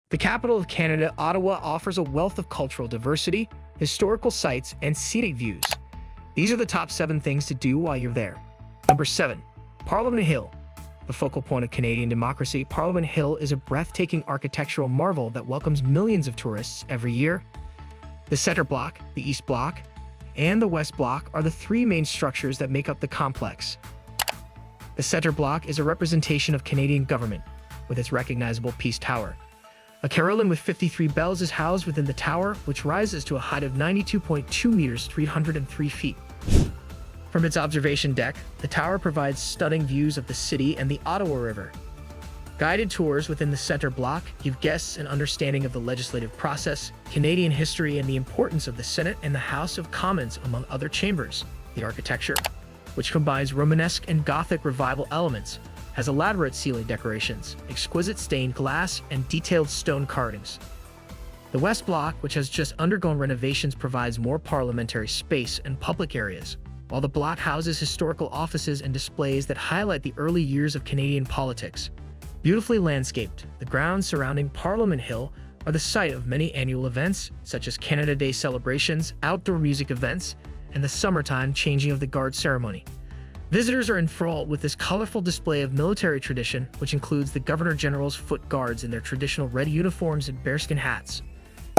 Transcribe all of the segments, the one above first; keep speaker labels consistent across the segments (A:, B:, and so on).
A: The capital of Canada, Ottawa, offers a wealth of cultural diversity, historical sites, and scenic views. These are the top 7 things to do while you're there. Number 7. Parliament Hill. The focal point of Canadian democracy, Parliament Hill is a breathtaking architectural marvel that welcomes millions of tourists every year. The Centre Block, the East Block, and the West Block are the 3 main structures that make up the complex. The Centre Block is a representation of Canadian government, with its recognizable Peace Tower. A carillon with 53 bells is housed within the tower, which rises to a height of 92.2 meters, 303 feet. From its observation deck, the tower provides stunning views of the city and the Ottawa River. Guided tours within the Centre Block give guests an understanding of the legislative process, Canadian history, and the importance of the Senate and the House of Commons, among other chambers. The architecture, which combines Romanesque and Gothic revival elements, has elaborate ceiling decorations, exquisite stained glass, and detailed stone carvings. The West Block, which has just undergone renovations, provides more parliamentary space and public areas, while the block houses historical offices and displays that highlight the early years of Canadian politics. Beautifully landscaped, the grounds surrounding Parliament Hill are the site of many annual events, such as Canada Day celebrations, outdoor music events, and the summertime changing of the guard ceremony. Visitors are enthralled with this colorful display of military tradition, which includes the Governor General's Foot Guards in their traditional red uniforms and bearskin hats.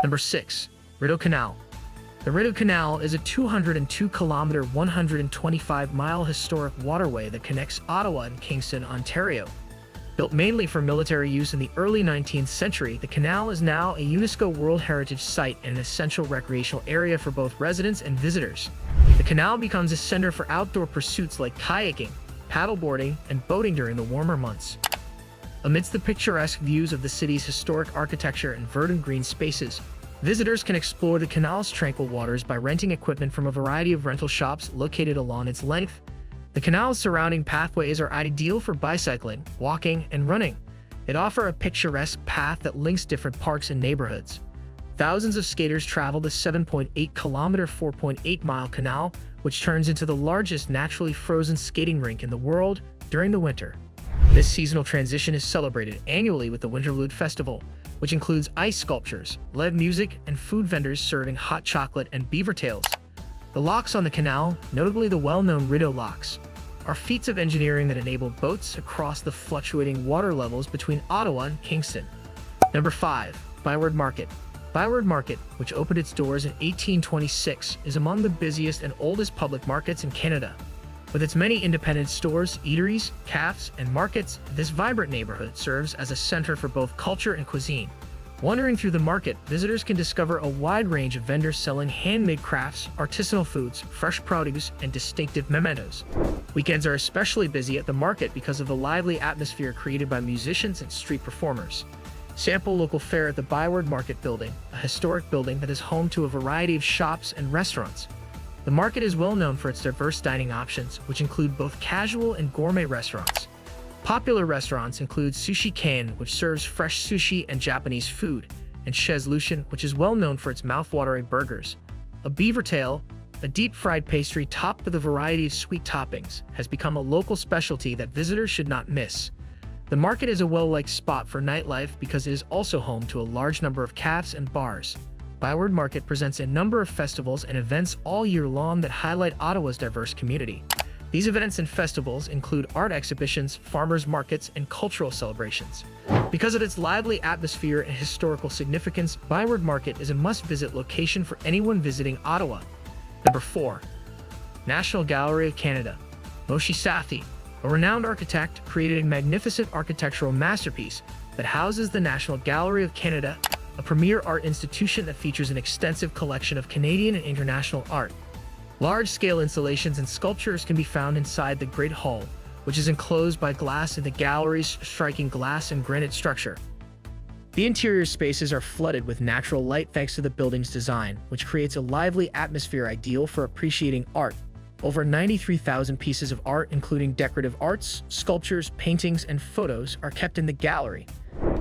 A: Number 6. Rideau Canal. The Rideau Canal is a 202-kilometer, 125-mile historic waterway that connects Ottawa and Kingston, Ontario. Built mainly for military use in the early 19th century, the canal is now a UNESCO World Heritage Site and an essential recreational area for both residents and visitors. The canal becomes a center for outdoor pursuits like kayaking, paddleboarding, and boating during the warmer months. Amidst the picturesque views of the city's historic architecture and verdant green spaces, visitors can explore the canal's tranquil waters by renting equipment from a variety of rental shops located along its length. The canal's surrounding pathways are ideal for bicycling, walking, and running. It offers a picturesque path that links different parks and neighborhoods. Thousands of skaters travel the 7.8-kilometer, 4.8-mile canal, which turns into the largest naturally frozen skating rink in the world during the winter. This seasonal transition is celebrated annually with the Winterlude Festival, which includes ice sculptures, live music, and food vendors serving hot chocolate and beaver tails. The locks on the canal, notably the well-known Rideau locks, are feats of engineering that enable boats across the fluctuating water levels between Ottawa and Kingston. Number 5. Byward Market. Byward Market, which opened its doors in 1826, is among the busiest and oldest public markets in Canada. With its many independent stores, eateries, cafes, and markets, this vibrant neighborhood serves as a center for both culture and cuisine. Wandering through the market, visitors can discover a wide range of vendors selling handmade crafts, artisanal foods, fresh produce, and distinctive mementos. Weekends are especially busy at the market because of the lively atmosphere created by musicians and street performers. Sample local fare at the Byward Market Building, a historic building that is home to a variety of shops and restaurants. The market is well known for its diverse dining options, which include both casual and gourmet restaurants. Popular restaurants include Sushi Ken, which serves fresh sushi and Japanese food, and Chez Lucien, which is well known for its mouth-watering burgers. A beaver tail, a deep-fried pastry topped with a variety of sweet toppings, has become a local specialty that visitors should not miss. The market is a well-liked spot for nightlife because it is also home to a large number of cafes and bars. Byward Market presents a number of festivals and events all year long that highlight Ottawa's diverse community. These events and festivals include art exhibitions, farmers markets, and cultural celebrations. Because of its lively atmosphere and historical significance, Byward Market is a must-visit location for anyone visiting Ottawa. Number 4. National Gallery of Canada. Moshe Safi, a renowned architect, created a magnificent architectural masterpiece that houses the National Gallery of Canada, a premier art institution that features an extensive collection of Canadian and international art. Large-scale installations and sculptures can be found inside the Great Hall, which is enclosed by glass in the gallery's striking glass and granite structure. The interior spaces are flooded with natural light thanks to the building's design, which creates a lively atmosphere ideal for appreciating art. Over 93,000 pieces of art, including decorative arts, sculptures, paintings, and photos, are kept in the gallery.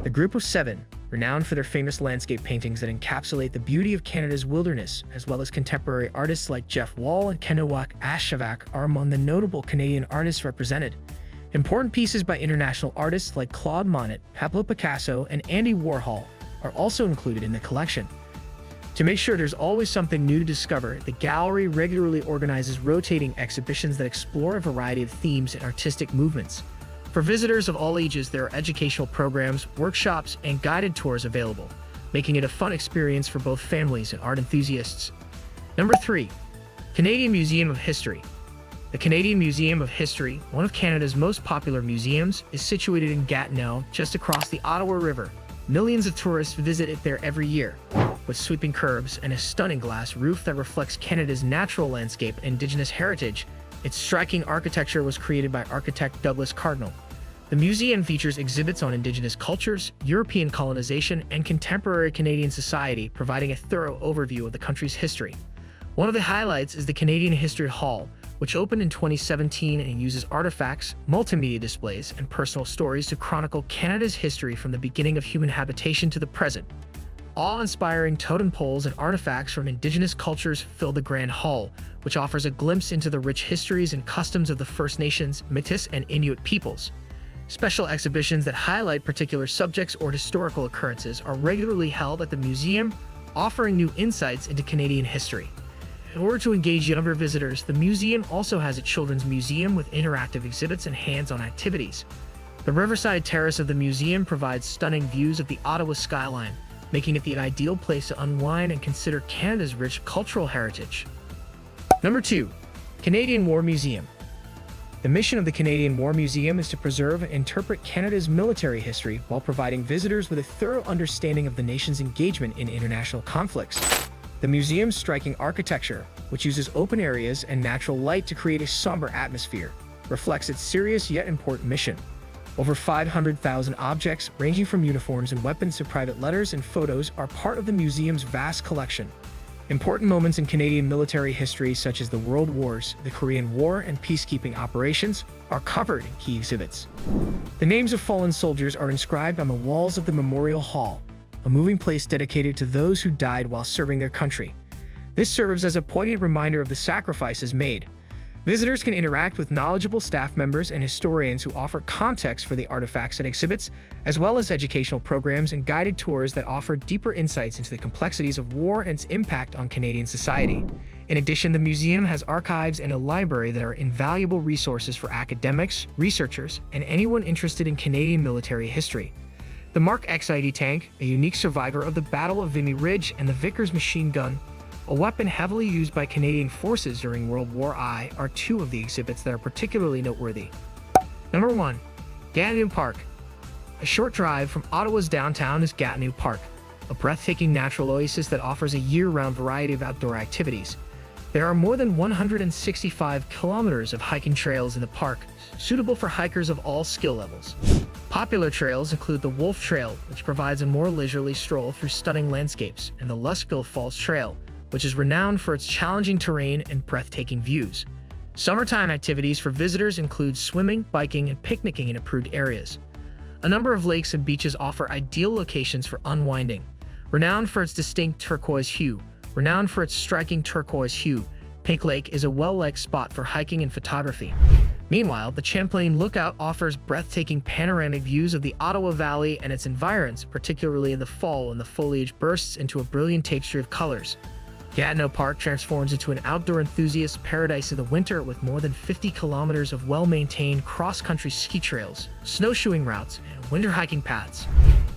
A: The Group of Seven, renowned for their famous landscape paintings that encapsulate the beauty of Canada's wilderness, as well as contemporary artists like Jeff Wall and Kennewick Ashavak, are among the notable Canadian artists represented. Important pieces by international artists like Claude Monet, Pablo Picasso, and Andy Warhol are also included in the collection. To make sure there's always something new to discover, the gallery regularly organizes rotating exhibitions that explore a variety of themes and artistic movements. For visitors of all ages, there are educational programs, workshops, and guided tours available, making it a fun experience for both families and art enthusiasts. Number 3. Canadian Museum of History. The Canadian Museum of History, one of Canada's most popular museums, is situated in Gatineau, just across the Ottawa River. Millions of tourists visit it there every year. With sweeping curves and a stunning glass roof that reflects Canada's natural landscape and Indigenous heritage, its striking architecture was created by architect Douglas Cardinal. The museum features exhibits on Indigenous cultures, European colonization, and contemporary Canadian society, providing a thorough overview of the country's history. One of the highlights is the Canadian History Hall, which opened in 2017 and uses artifacts, multimedia displays, and personal stories to chronicle Canada's history from the beginning of human habitation to the present. Awe-inspiring totem poles and artifacts from Indigenous cultures fill the Grand Hall, which offers a glimpse into the rich histories and customs of the First Nations, Métis, and Inuit peoples. Special exhibitions that highlight particular subjects or historical occurrences are regularly held at the museum, offering new insights into Canadian history. In order to engage younger visitors, the museum also has a children's museum with interactive exhibits and hands-on activities. The riverside terrace of the museum provides stunning views of the Ottawa skyline, making it the ideal place to unwind and consider Canada's rich cultural heritage. Number 2. Canadian War Museum. The mission of the Canadian War Museum is to preserve and interpret Canada's military history while providing visitors with a thorough understanding of the nation's engagement in international conflicts. The museum's striking architecture, which uses open areas and natural light to create a somber atmosphere, reflects its serious yet important mission. Over 500,000 objects, ranging from uniforms and weapons to private letters and photos, are part of the museum's vast collection. Important moments in Canadian military history, such as the World Wars, the Korean War, and peacekeeping operations, are covered in key exhibits. The names of fallen soldiers are inscribed on the walls of the Memorial Hall, a moving place dedicated to those who died while serving their country. This serves as a poignant reminder of the sacrifices made. Visitors can interact with knowledgeable staff members and historians who offer context for the artifacts and exhibits, as well as educational programs and guided tours that offer deeper insights into the complexities of war and its impact on Canadian society. In addition, the museum has archives and a library that are invaluable resources for academics, researchers, and anyone interested in Canadian military history. The Mark XID tank, a unique survivor of the Battle of Vimy Ridge, and the Vickers machine gun, a weapon heavily used by Canadian forces during World War I, are two of the exhibits that are particularly noteworthy. Number 1. Gatineau Park. A short drive from Ottawa's downtown is Gatineau Park, a breathtaking natural oasis that offers a year-round variety of outdoor activities. There are more than 165 kilometers of hiking trails in the park, suitable for hikers of all skill levels. Popular trails include the Wolf Trail, which provides a more leisurely stroll through stunning landscapes, and the Luskville Falls Trail, which is renowned for its challenging terrain and breathtaking views. Summertime activities for visitors include swimming, biking, and picnicking in approved areas. A number of lakes and beaches offer ideal locations for unwinding. Renowned for its distinct turquoise hue, Pink Lake is a well-liked spot for hiking and photography. Meanwhile, the Champlain Lookout offers breathtaking panoramic views of the Ottawa Valley and its environs, particularly in the fall when the foliage bursts into a brilliant tapestry of colors. Gatineau Park transforms into an outdoor enthusiast paradise in the winter with more than 50 kilometers of well-maintained cross-country ski trails, snowshoeing routes, and winter hiking paths.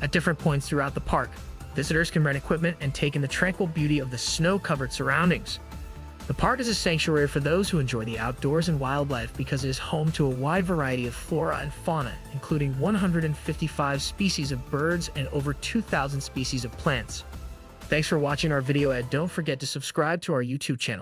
A: At different points throughout the park, visitors can rent equipment and take in the tranquil beauty of the snow-covered surroundings. The park is a sanctuary for those who enjoy the outdoors and wildlife because it is home to a wide variety of flora and fauna, including 155 species of birds and over 2,000 species of plants. Thanks for watching our video, and don't forget to subscribe to our YouTube channel.